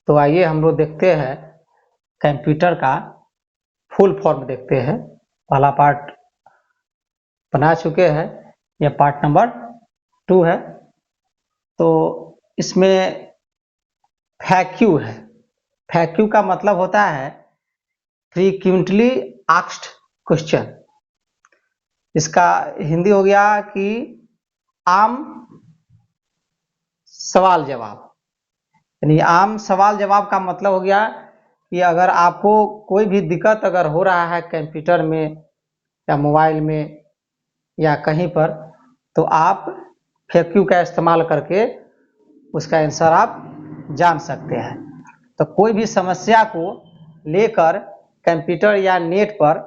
तो आइए हम लोग देखते हैं कंप्यूटर का फुल फॉर्म देखते हैं। पहला पार्ट बना चुके हैं, यह पार्ट नंबर 2 है। तो इसमें फैक्यू है। फैक्यू का मतलब होता है फ्रीक्वेंटली आस्क्ड क्वेश्चन। इसका हिंदी हो गया कि आम सवाल जवाब। यानी आम सवाल जवाब का मतलब हो गया कि अगर आपको कोई भी दिक्कत अगर हो रहा है कंप्यूटर में या मोबाइल में या कहीं पर, तो आप फैक्यू का इस्तेमाल करके उसका आंसर आप जान सकते हैं। तो कोई भी समस्या को लेकर कंप्यूटर या नेट पर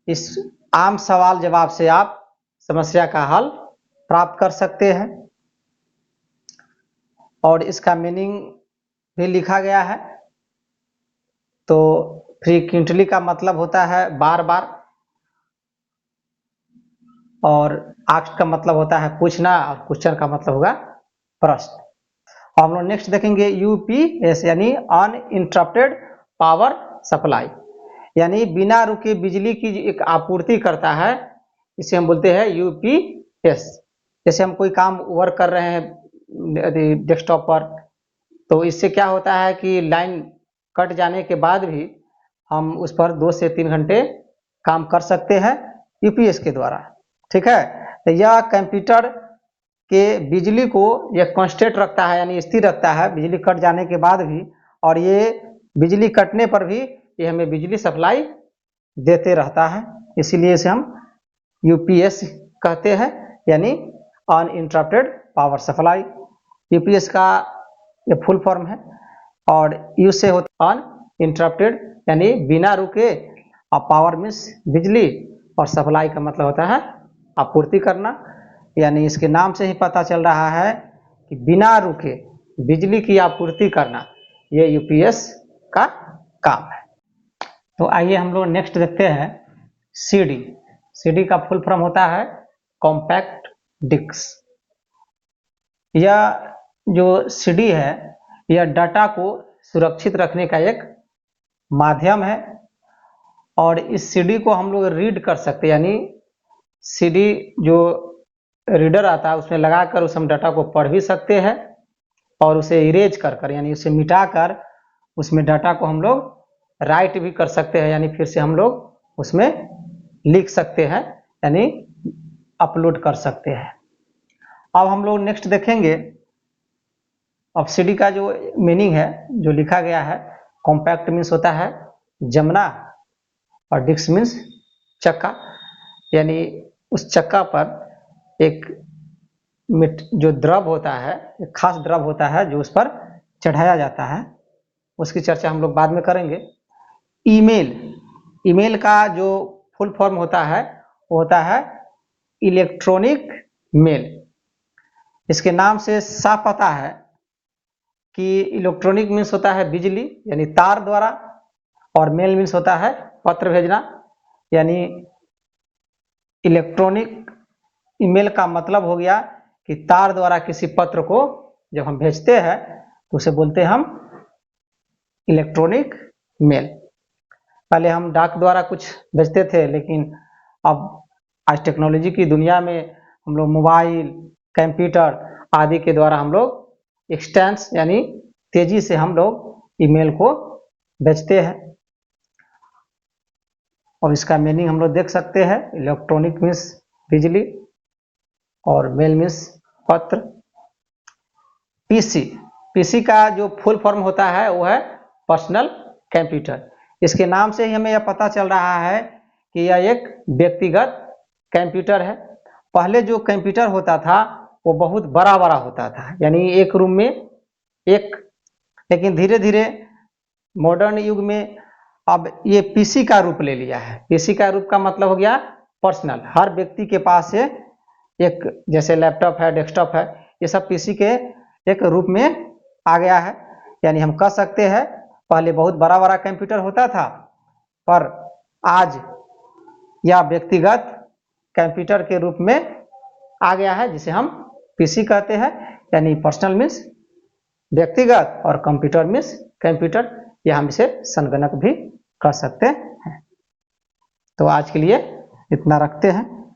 इस आम सवाल जवाब से आप समस्या का हल प्राप्त कर सकते हैं। और इसका मीनिंग भी लिखा गया है। तो फ्रीक्वेंटली का मतलब होता है बार बार, और आस्क का मतलब होता है पूछना, और क्वेश्चन का मतलब होगा प्रश्न। और हम लोग नेक्स्ट देखेंगे यूपीएस यानी अनइंटरप्टेड पावर सप्लाई, यानी बिना रुके बिजली की एक आपूर्ति करता है, इसे हम बोलते हैं यूपीएस। जैसे हम कोई काम वर्क कर रहे हैं डेस्कटॉप पर, तो इससे क्या होता है कि लाइन कट जाने के बाद भी हम उस पर 2 से 3 घंटे काम कर सकते हैं यूपीएस के द्वारा। ठीक है, तो यह कंप्यूटर के बिजली को यह कांस्टेंट रखता है, यानी स्थिर रखता है बिजली कट जाने के बाद भी, और ये बिजली कटने पर भी ये हमें बिजली सप्लाई देते रहता है। इसीलिए इसे हम यूपीएस कहते हैं, यानी अनइंटरप्टेड पावर सप्लाई। यूपीएस का ये फुल फॉर्म है, और यू से होता अनइंटरप्टेड यानी बिना रुके, और पावर मीन्स बिजली, और सप्लाई का मतलब होता है आपूर्ति करना। यानी इसके नाम से ही पता चल रहा है कि बिना रुके बिजली की आपूर्ति करना, ये यूपीएस का काम है। तो आइए हम लोग नेक्स्ट देखते हैं सीडी। सीडी का फुल फॉर्म होता है कॉम्पैक्ट डिस्क। यह जो सीडी है, यह डाटा को सुरक्षित रखने का एक माध्यम है, और इस सीडी को हम लोग रीड कर सकते हैं। यानी सीडी जो रीडर आता है उसमें लगाकर उस हम डाटा को पढ़ भी सकते हैं, और उसे इरेज कर यानी उसे मिटाकर उसमें डाटा को हम लोग राइट भी कर सकते हैं, यानी फिर से हम लोग उसमें लिख सकते हैं, यानी अपलोड कर सकते हैं। अब हम लोग नेक्स्ट देखेंगे, अब सीडी का जो मीनिंग है जो लिखा गया है, कॉम्पैक्ट मीन्स होता है जमना, और डिस्क मीन्स चक्का। यानी उस चक्का पर एक जो द्रव होता है, एक खास द्रव होता है जो उस पर चढ़ाया जाता है, उसकी चर्चा हम लोग बाद में करेंगे। ईमेल, ईमेल का जो फुल फॉर्म होता है वो होता है इलेक्ट्रॉनिक मेल। इसके नाम से साफ पता है कि इलेक्ट्रॉनिक मीन्स होता है बिजली यानी तार द्वारा, और मेल मीन्स होता है पत्र भेजना। यानी इलेक्ट्रॉनिक ईमेल का मतलब हो गया कि तार द्वारा किसी पत्र को जब हम भेजते हैं तो उसे बोलते हैं हम इलेक्ट्रॉनिक मेल। पहले हम डाक द्वारा कुछ भेजते थे, लेकिन अब आज टेक्नोलॉजी की दुनिया में हम लोग मोबाइल, कंप्यूटर आदि के द्वारा हम लोग एक्सटेंस यानी तेजी से हम लोग ईमेल को भेजते हैं। और इसका मीनिंग हम लोग देख सकते हैं, इलेक्ट्रॉनिक मीन्स बिजली, और मेल मीन्स पत्र। पीसी, पीसी का जो फुल फॉर्म होता है वो है पर्सनल कंप्यूटर। इसके नाम से ही हमें यह पता चल रहा है कि यह एक व्यक्तिगत कंप्यूटर है। पहले जो कंप्यूटर होता था वो बहुत बड़ा बड़ा होता था, यानी एक रूम में एक, लेकिन धीरे धीरे मॉडर्न युग में अब ये पीसी का रूप ले लिया है। पीसी का रूप का मतलब हो गया पर्सनल, हर व्यक्ति के पास से एक, जैसे लैपटॉप है, डेस्कटॉप है, ये सब पीसी के एक रूप में आ गया है। यानी हम कह सकते हैं पहले बहुत बड़ा बड़ा कंप्यूटर होता था, पर आज यह व्यक्तिगत कंप्यूटर के रूप में आ गया है, जिसे हम पीसी कहते हैं, यानी पर्सनल मीन्स व्यक्तिगत, और कंप्यूटर मीन्स कंप्यूटर, या हम इसे संगणक भी कर सकते हैं। तो आज के लिए इतना रखते हैं।